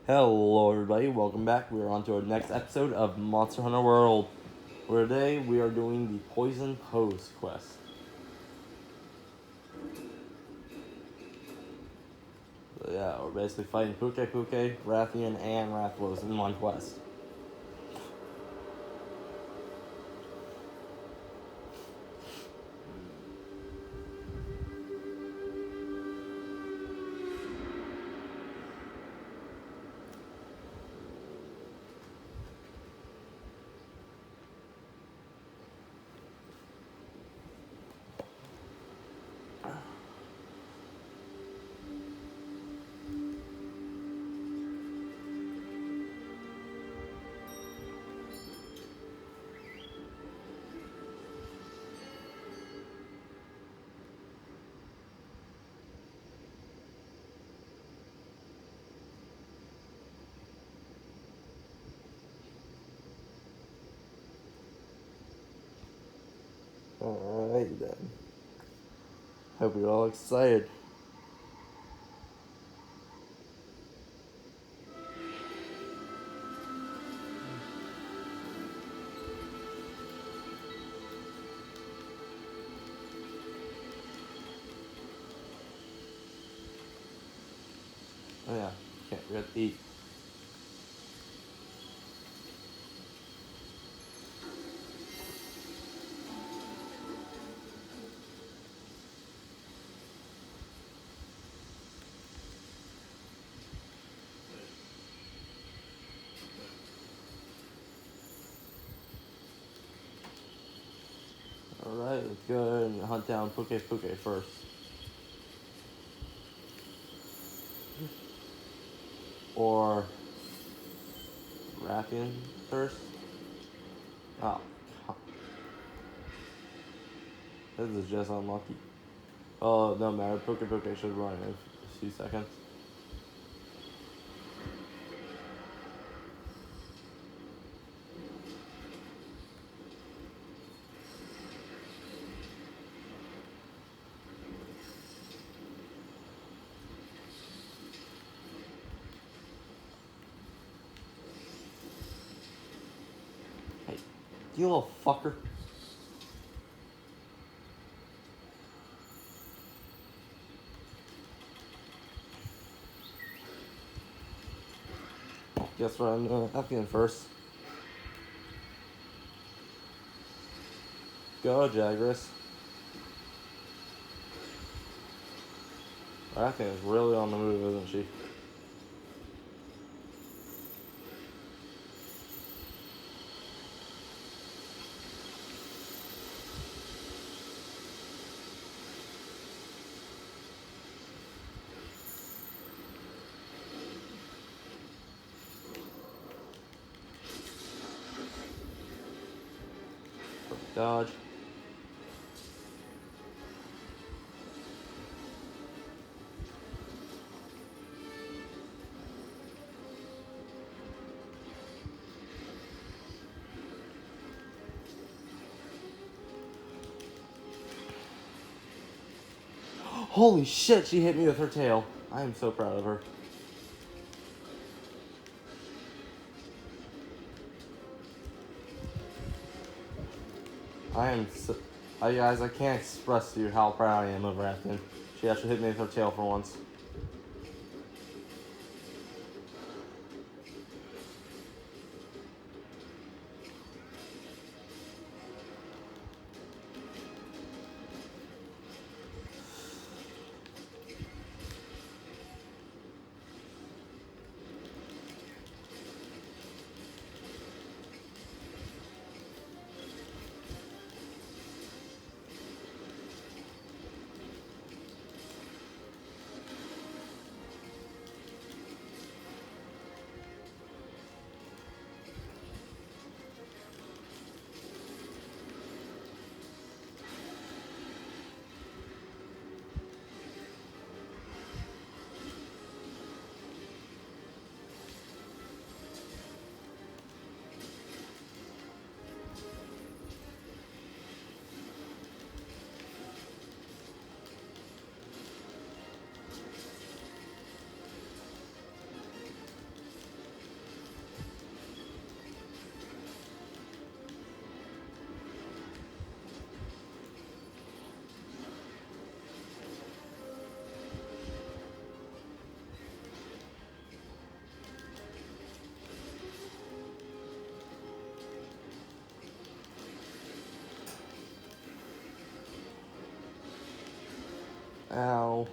Hello everybody, welcome back. We are on to our next episode of Monster Hunter World, where today we are doing the Poison Pose quest. So yeah, we're basically fighting Pukei-Pukei, Rathian, and Rathalos in one quest. Alright then. Hope you're all excited. Oh yeah, can't forget to eat. Alright, let's go ahead and hunt down Pukei-Pukei first. Or Rathian first. Oh, this is just unlucky. Oh, no matter. Pukei-Pukei should run in a few seconds. Hey, you little fucker. Guess what I'm doing? Rathian first. Go, Jagras. Rathian is really on the move, isn't she? Dodge. Holy shit, she hit me with her tail. I am so proud of her. Guys, I can't express to you how proud I am of Rathian. She actually hit me with her tail for once. no.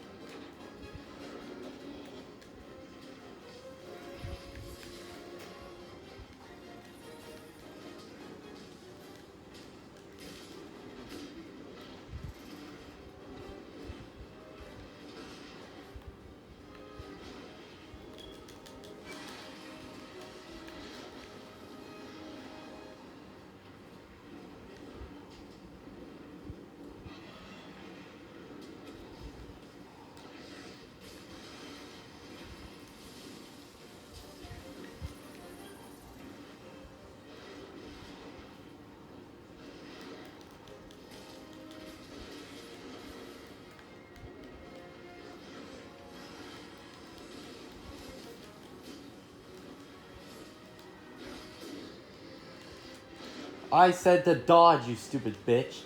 I said to dodge, you stupid bitch.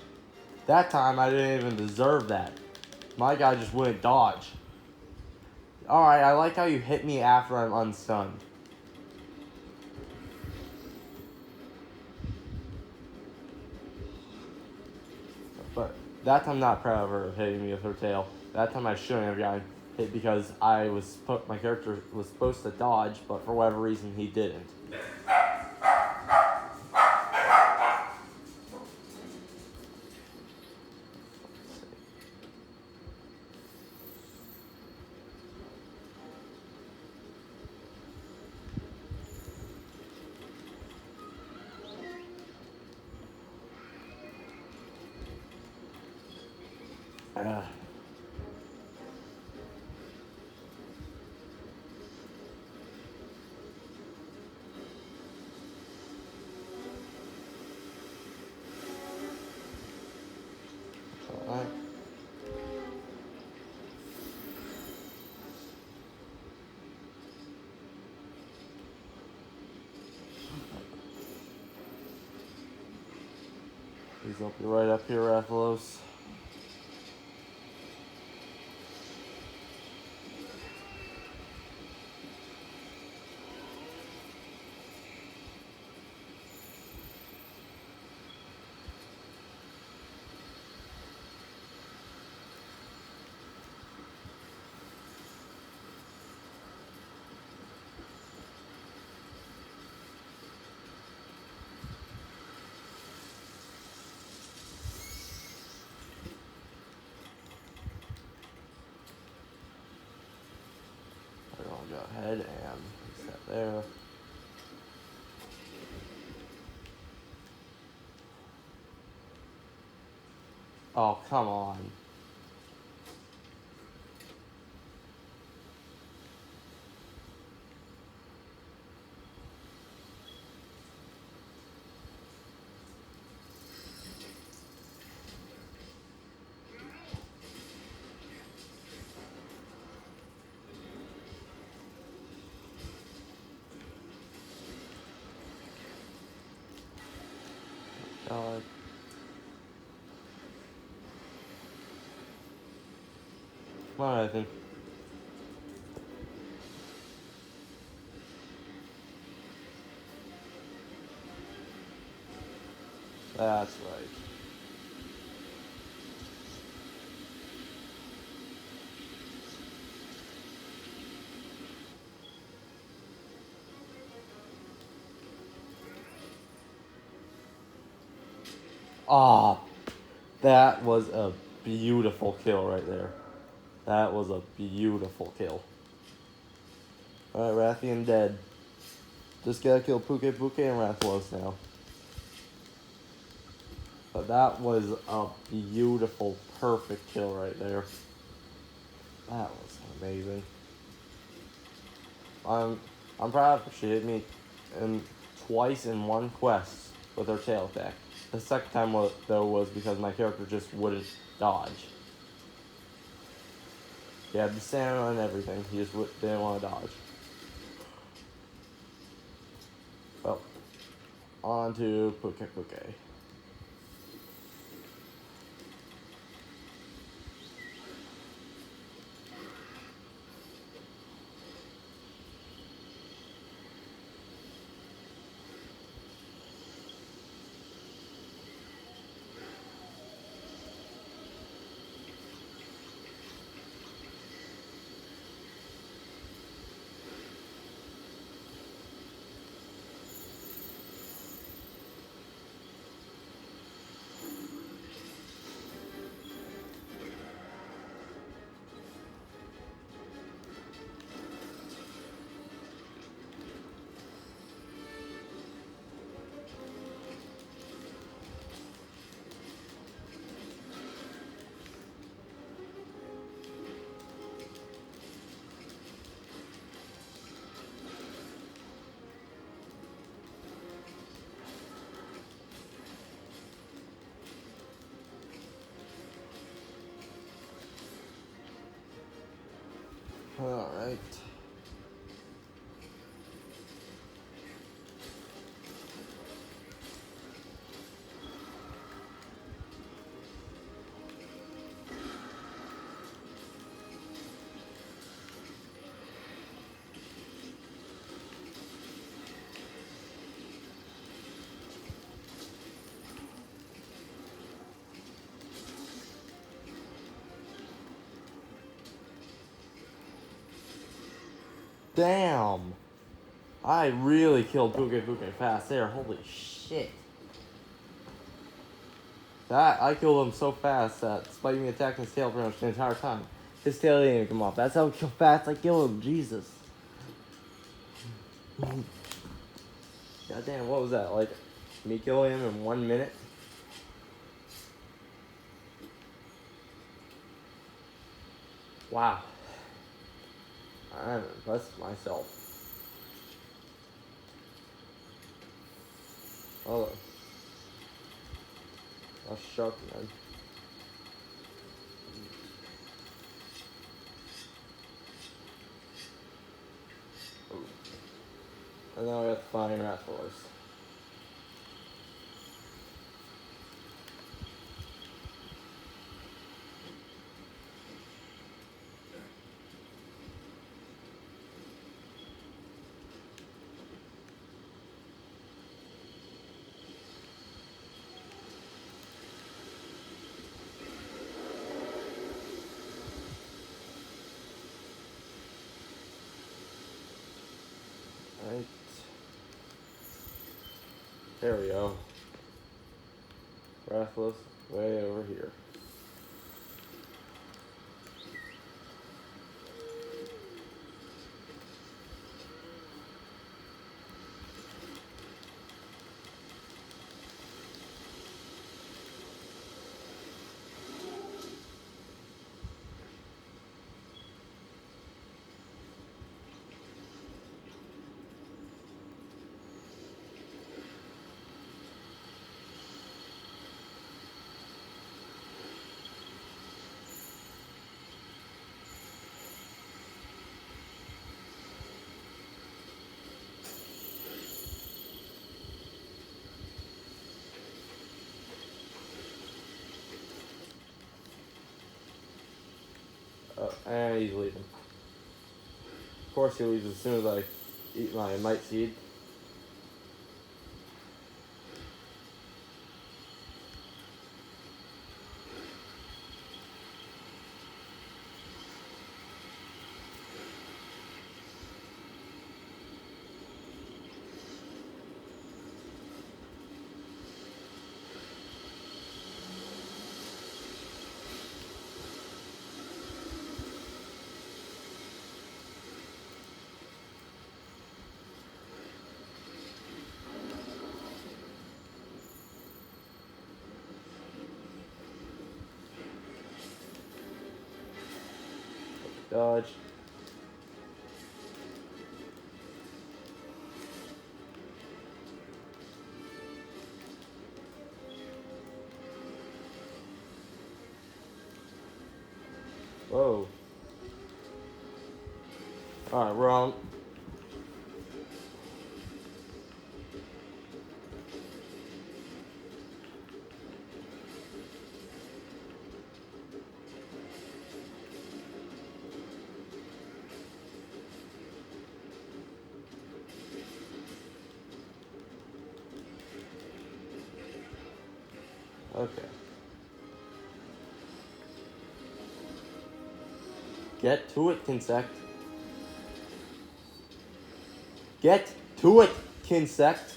That time I didn't even deserve that. My guy just wouldn't dodge. Alright, I like how you hit me after I'm unstunned. But that time I'm not proud of her hitting me with her tail. That time I shouldn't have gotten hit because my character was supposed to dodge, but for whatever reason he didn't. Uh, alright. He's up right up here, Rathalos. Go ahead and place that there. Oh, come on. God. Come on, Ethan. That's right. Ah, that was a beautiful kill right there. That was a beautiful kill. Alright, Rathian dead. Just gotta kill Puke and Rathalos now. But that was a beautiful, perfect kill right there. That was amazing. I'm proud of her. She hit me twice in one quest with her tail attack. The second time though was because my character just wouldn't dodge. He had the stamina and everything. He just didn't want to dodge. Well, on to Puke. Alright. Damn. I really killed Puke fast there. Holy shit. I killed him so fast that despite me attacking his tail pretty much the entire time, his tail didn't even come off. That's how fast I killed him. Jesus. Goddamn, what was that? Like, me killing him in 1 minute? Wow. I'm impressed with myself. Oh, that's sharp, man. Ooh. And now we have to find rat force. Right. There we go. Rathless way over here. And he's leaving. Of course he leaves as soon as I eat my mite seed. Dodge. Whoa. Alright, we're on. Okay. Get to it, Kinsect. Get to it, Kinsect.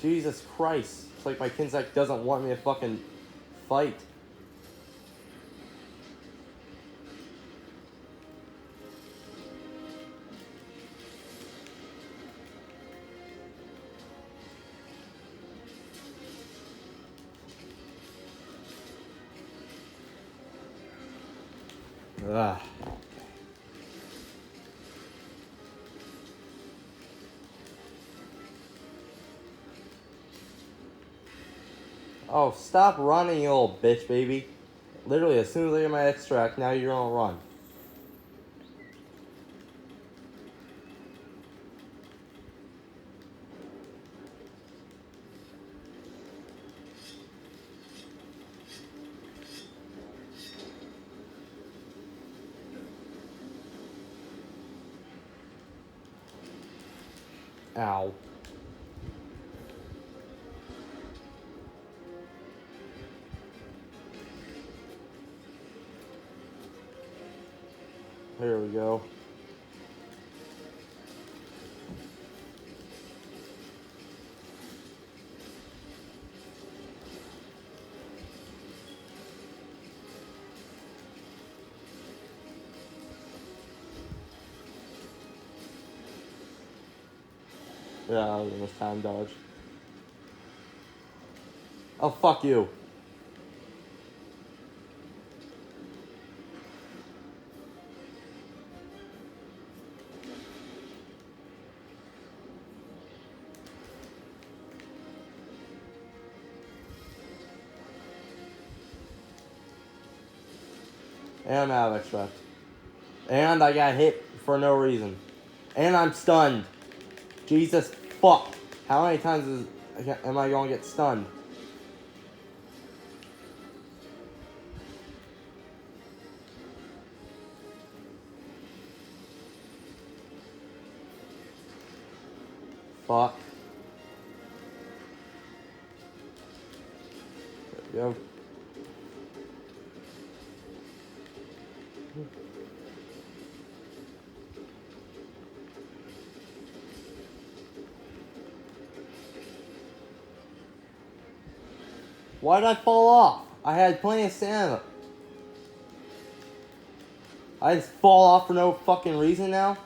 Jesus Christ. It's like my Kinsect doesn't want me to fucking fight. Ugh. Oh, stop running, you little bitch, baby. Literally, as soon as I get my extract, now you're gonna run. Ow. Here we go. Yeah, I was in this time dodge. Oh, fuck you. And I'm out of extract. And I got hit for no reason. And I'm stunned. Jesus fuck. How many times am I gonna get stunned? Fuck. There we go. Why did I fall off? I had plenty of stamina. I just fall off for no fucking reason now?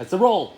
That's a roll.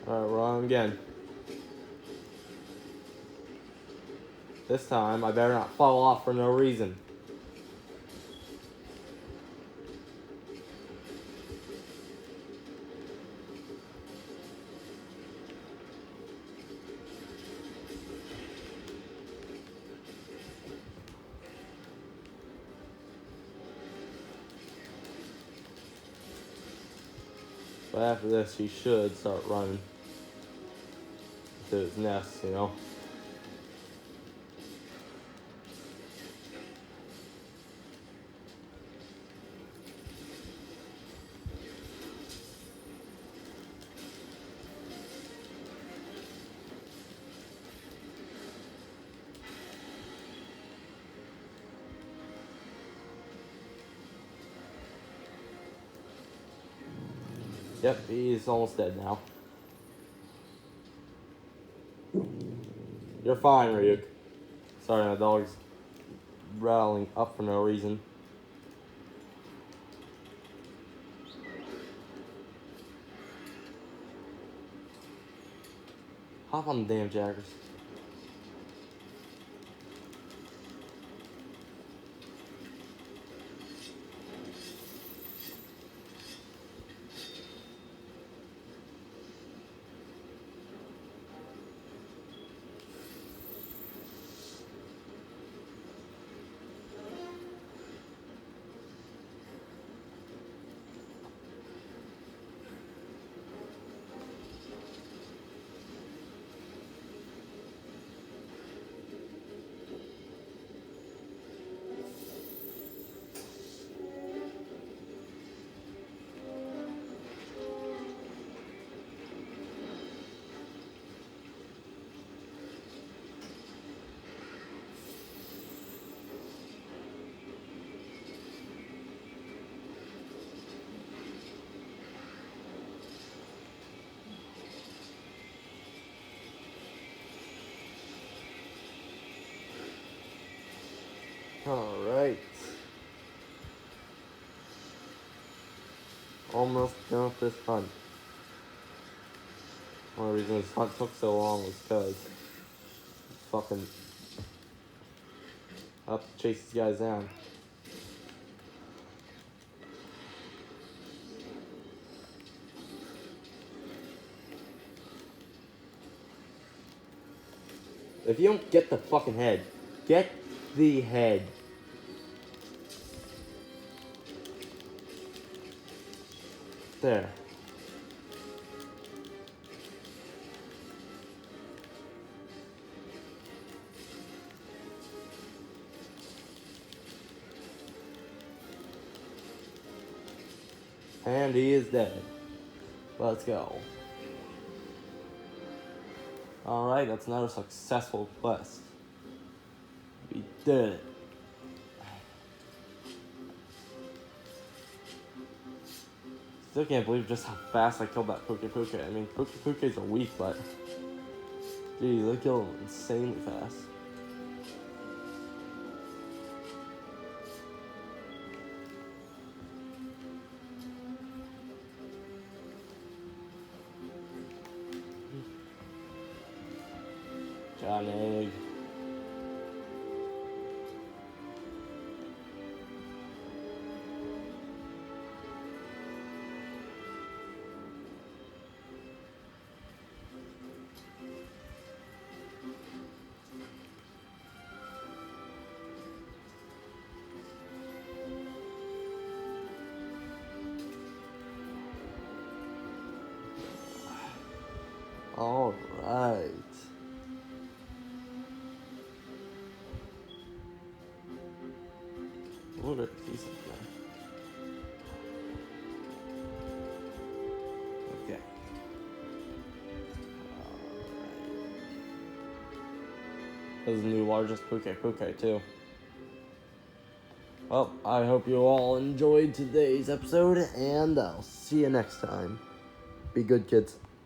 Alright, we're on again. This time, I better not fall off for no reason. But after this, he should start running to his nest, you know? Yep, he's almost dead now. You're fine, Ryuk. Sorry, my dog's rattling up for no reason. Hop on the damn Jaggers. Alright. Almost done with this hunt. One of the reasons this hunt took so long was because fucking up to chase these guys down. If you don't get the fucking head, get the head. There. And he is dead. Let's go. Alright, that's another successful quest. We did it. Still can't believe just how fast I killed that Puke Puke. I mean, Puke Pukes are weak, but geez, they kill them insanely fast. John Egg. All right. What a piece of that. Okay. Alright. This is the new largest Puke Puke too. Well, I hope you all enjoyed today's episode, and I'll see you next time. Be good, kids.